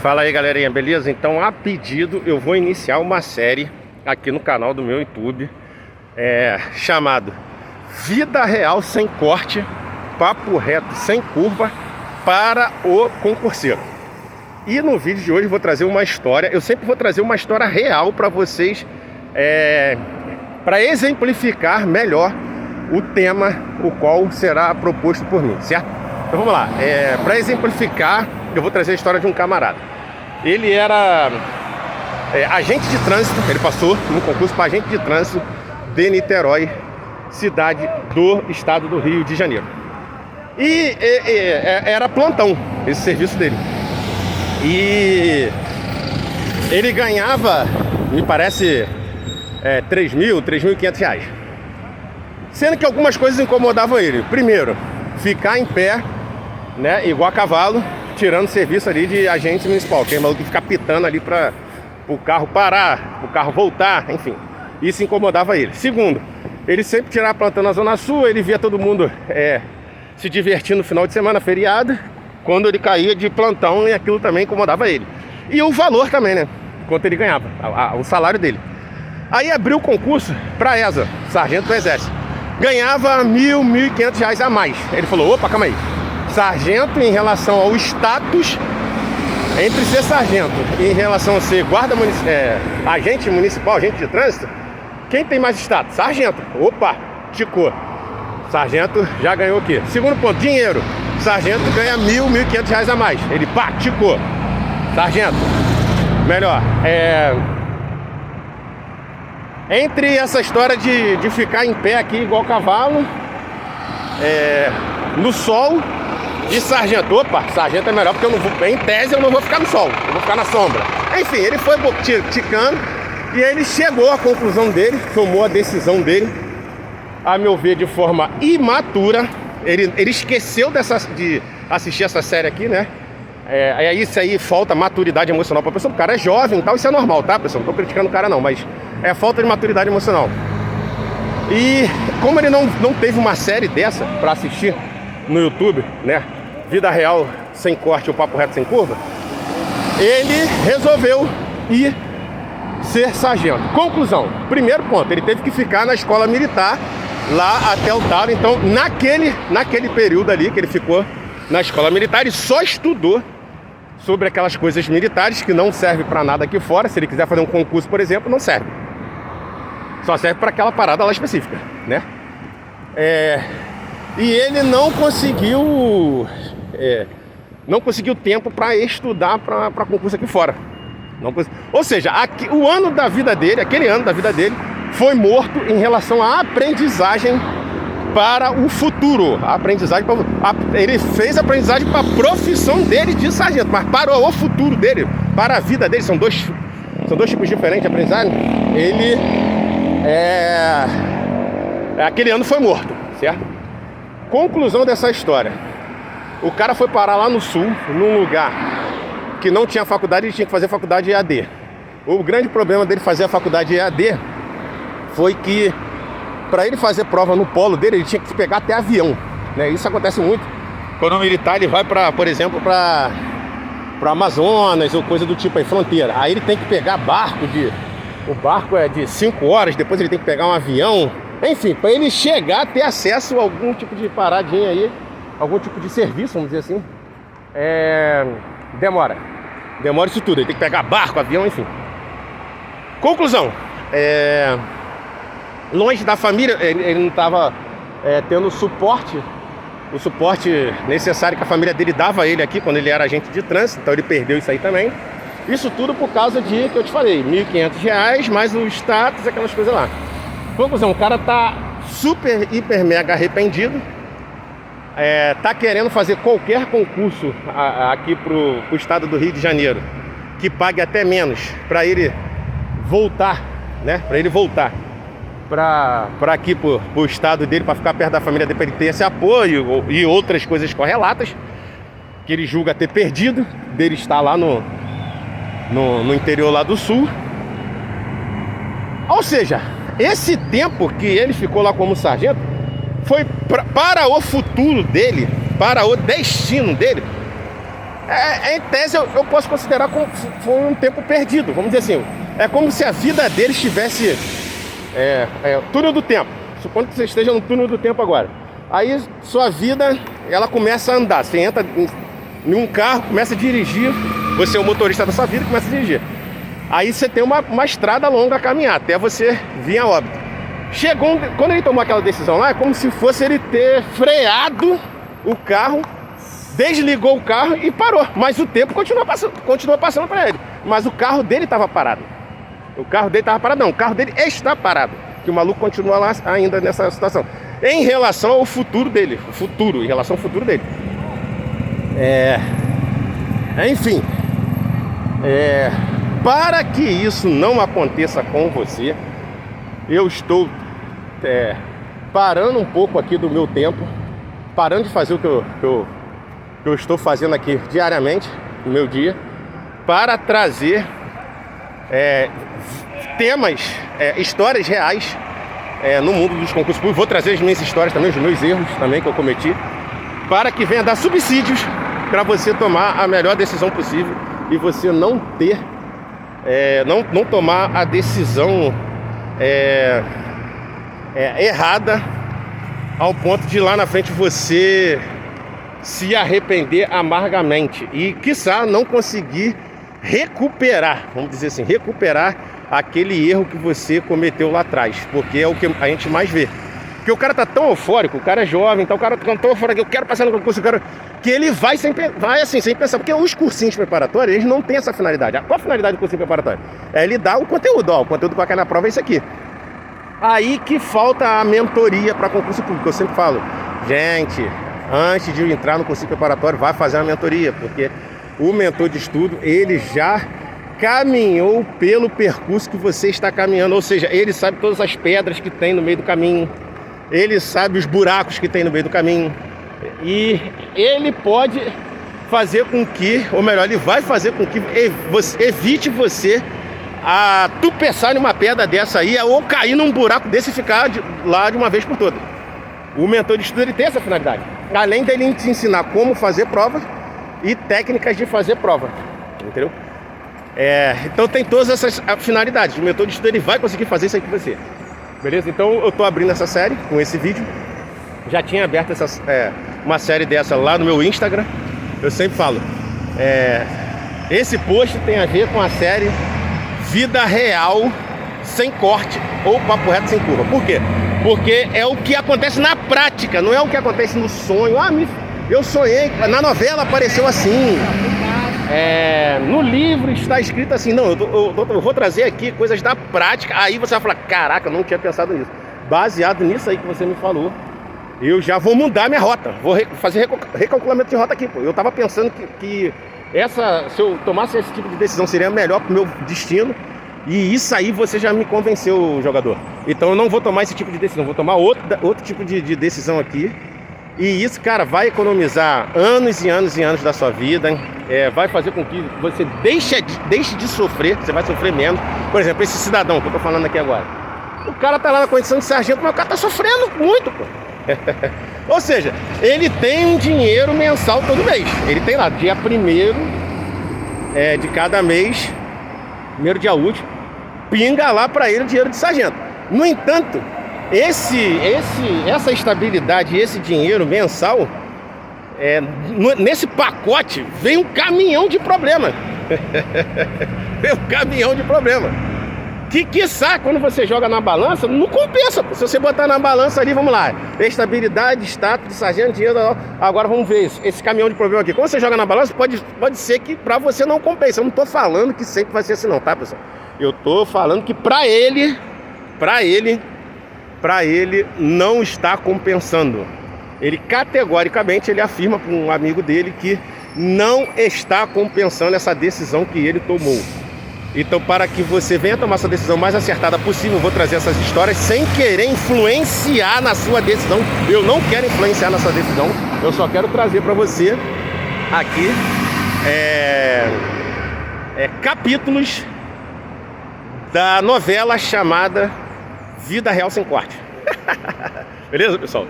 Fala aí, galerinha, beleza? Então, a pedido, eu vou iniciar uma série aqui no canal do meu YouTube chamado Vida Real Sem Corte, Papo Reto Sem Curva para o concurseiro. E no vídeo de hoje eu vou trazer uma história. Eu sempre vou trazer uma história real para vocês, para exemplificar melhor o tema, o qual será proposto por mim, certo? Então vamos lá, para exemplificar, eu vou trazer a história de um camarada. Ele era agente de trânsito, ele passou num concurso para agente de trânsito de Niterói, cidade do estado do Rio de Janeiro. E era plantão esse serviço dele. E ele ganhava, me parece, R$3.500. Sendo que algumas coisas incomodavam ele. Primeiro, ficar em pé, né, igual a cavalo, tirando serviço ali de agente municipal, que é maluco que ficar pitando ali para o carro parar, o carro voltar, enfim. Isso incomodava ele. Segundo, ele sempre tirava plantão na Zona Sul, ele via todo mundo se divertindo no final de semana, feriado. Quando ele caía de plantão, e aquilo também incomodava ele. E o valor também, né? Quanto ele ganhava, o salário dele. Aí abriu o concurso para ESA, sargento do Exército. Ganhava R$1.500 a mais. Ele falou, opa, calma aí. Sargento, em relação ao status, entre ser sargento e em relação a ser guarda agente municipal, agente de trânsito, quem tem mais status? Sargento. Opa, ticou. Sargento já ganhou o quê? Segundo ponto, dinheiro. Sargento ganha R$1.500 a mais. Ele, pá, ticou. Sargento, melhor. Entre essa história de ficar em pé aqui igual cavalo, no sol, e sargento, opa, sargento é melhor porque eu não vou, em tese eu não vou ficar no sol, eu vou ficar na sombra. Enfim, ele foi ticando e aí ele chegou à conclusão dele, tomou a decisão dele, a meu ver, de forma imatura. Ele esqueceu de assistir essa série aqui, né? Isso aí falta maturidade emocional pra pessoa. O cara é jovem e tal, isso é normal, tá, pessoal? Não tô criticando o cara não, mas é falta de maturidade emocional. E como ele não teve uma série dessa pra assistir no YouTube, né? Vida Real Sem Corte, o Papo Reto Sem Curva, ele resolveu ir ser sargento. Conclusão, primeiro ponto, ele teve que ficar na escola militar lá até o talo. Então naquele período ali que ele ficou na escola militar, ele só estudou sobre aquelas coisas militares que não servem para nada aqui fora. Se ele quiser fazer um concurso, por exemplo, não serve. Só serve para aquela parada lá específica, né? E ele não conseguiu tempo para estudar para concurso aqui fora. Ou seja, o ano da vida dele, aquele ano da vida dele, foi morto em relação à aprendizagem para o futuro. Ele fez a aprendizagem para a profissão dele de sargento, mas para o futuro dele, para a vida dele. São dois tipos diferentes de aprendizagem. Aquele ano foi morto, certo? Conclusão dessa história: o cara foi parar lá no sul, num lugar que não tinha faculdade, ele tinha que fazer faculdade EAD. O grande problema dele fazer a faculdade EAD foi que, para ele fazer prova no polo dele, ele tinha que pegar até avião, né? Isso acontece muito quando o militar ele vai por exemplo, para Amazonas ou coisa do tipo aí, fronteira. Aí ele tem que pegar barco, o barco é de 5 horas, depois ele tem que pegar um avião. Enfim, para ele chegar, ter acesso a algum tipo de paradinha aí, algum tipo de serviço, vamos dizer assim, demora isso tudo. Ele tem que pegar barco, avião, enfim. Conclusão, longe da família, ele não estava tendo o suporte necessário que a família dele dava a ele aqui quando ele era agente de trânsito. Então ele perdeu isso aí também. Isso tudo por causa de, que eu te falei, R$1.500 mais o status, aquelas coisas lá. Conclusão, o cara tá super, hiper, mega arrependido. Tá querendo fazer qualquer concurso aqui pro estado do Rio de Janeiro que pague até menos, para ele voltar, né? Para ele voltar para aqui pro estado dele, para ficar perto da família dele, para ele ter esse apoio e outras coisas correlatas que ele julga ter perdido dele estar lá no interior lá do sul. Ou seja, esse tempo que ele ficou lá como sargento foi para o futuro dele, para o destino dele, Em tese, eu posso considerar como foi um tempo perdido, vamos dizer assim. É como se a vida dele estivesse túnel do tempo. Supondo que você esteja no túnel do tempo agora. Aí sua vida, ela começa a andar. Você entra em um carro, começa a dirigir. Você é o motorista da sua vida e começa a dirigir. Aí você tem uma estrada longa a caminhar, até você vir a óbito. Quando ele tomou aquela decisão lá, é como se fosse ele ter freado o carro, desligou o carro e parou. Mas o tempo continua passando para ele. Mas o carro dele estava parado. O carro dele estava parado, não. O carro dele está parado. Que o maluco continua lá ainda nessa situação. Em relação ao futuro dele. Em relação ao futuro dele. Enfim. Para que isso não aconteça com você, eu estou parando um pouco aqui do meu tempo, parando de fazer o que eu estou fazendo aqui diariamente, no meu dia, para trazer temas, histórias reais no mundo dos concursos públicos. Vou trazer as minhas histórias também, os meus erros também que eu cometi, para que venha dar subsídios para você tomar a melhor decisão possível e você não ter, não tomar a decisão errada ao ponto de lá na frente você se arrepender amargamente e, quiçá, não conseguir recuperar, vamos dizer assim, recuperar aquele erro que você cometeu lá atrás, porque é o que a gente mais vê. Porque o cara tá tão eufórico, o cara é jovem, então o cara tá tão eufórico, eu quero passar no concurso, que ele vai assim, sem pensar, porque os cursinhos preparatórios, eles não têm essa finalidade. Qual a finalidade do cursinho preparatório? É ele dar o conteúdo, o conteúdo que vai cair na prova é isso aqui. Aí que falta a mentoria para concurso público. Eu sempre falo, gente, antes de entrar no cursinho preparatório, vai fazer uma mentoria, porque o mentor de estudo, ele já caminhou pelo percurso que você está caminhando, ou seja, ele sabe todas as pedras que tem no meio do caminho, ele sabe os buracos que tem no meio do caminho, e ele pode fazer com que, ou melhor, ele vai fazer com que evite você a tropeçar numa pedra dessa aí, ou cair num buraco desse e ficar lá de uma vez por todas. O mentor de estudo, ele tem essa finalidade, além dele te ensinar como fazer prova e técnicas de fazer prova, entendeu? Então tem todas essas finalidades. O mentor de estudo, ele vai conseguir fazer isso aí com você, beleza? Então eu tô abrindo essa série com esse vídeo. Já tinha aberto uma série dessa lá no meu Instagram. Eu sempre falo, esse post tem a ver com a série Vida Real Sem Corte ou Papo Reto Sem Curva. Por quê? Porque é o que acontece na prática, não é o que acontece no sonho. Eu sonhei, na novela apareceu assim, no livro está escrito assim. Não, eu vou trazer aqui coisas da prática. Aí você vai falar, caraca, eu não tinha pensado nisso. Baseado nisso aí que você me falou, eu já vou mudar minha rota. Vou fazer recalculamento de rota aqui, pô. Eu tava pensando que se eu tomasse esse tipo de decisão, seria melhor pro meu destino. E isso aí você já me convenceu, jogador. Então eu não vou tomar esse tipo de decisão, vou tomar outro tipo de decisão aqui. E isso, cara, vai economizar anos e anos e anos da sua vida. Vai fazer com que você deixe de sofrer. Você vai sofrer menos. Por exemplo, esse cidadão que eu tô falando aqui agora, o cara tá lá na condição de sargento, mas o cara tá sofrendo muito, pô. Ou seja, ele tem um dinheiro mensal todo mês. Ele tem lá, dia 1º de cada mês, primeiro dia útil, pinga lá pra ele o dinheiro de sargento. No entanto, essa estabilidade, esse dinheiro mensal, nesse pacote vem um caminhão de problema. Vem um caminhão de problema. Que quiçá, quando você joga na balança, não compensa. Se você botar na balança ali, vamos lá, estabilidade, status de sargento, dinheiro, agora vamos ver esse caminhão de problema aqui. Quando você joga na balança, pode ser que pra você não compensa. Eu não tô falando que sempre vai ser assim não, tá, pessoal? Eu tô falando que pra ele não está compensando. Ele categoricamente afirma para um amigo dele que não está compensando essa decisão que ele tomou. Então, para que você venha tomar essa decisão mais acertada possível, eu vou trazer essas histórias sem querer influenciar na sua decisão. Eu não quero influenciar na sua decisão, eu só quero trazer para você aqui capítulos da novela chamada Vida Real Sem Corte. Beleza, pessoal?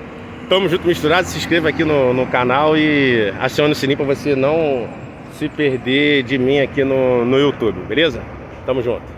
Tamo junto, misturado. Se inscreva aqui no canal e acione o sininho para você não se perder de mim aqui no YouTube, beleza? Tamo junto.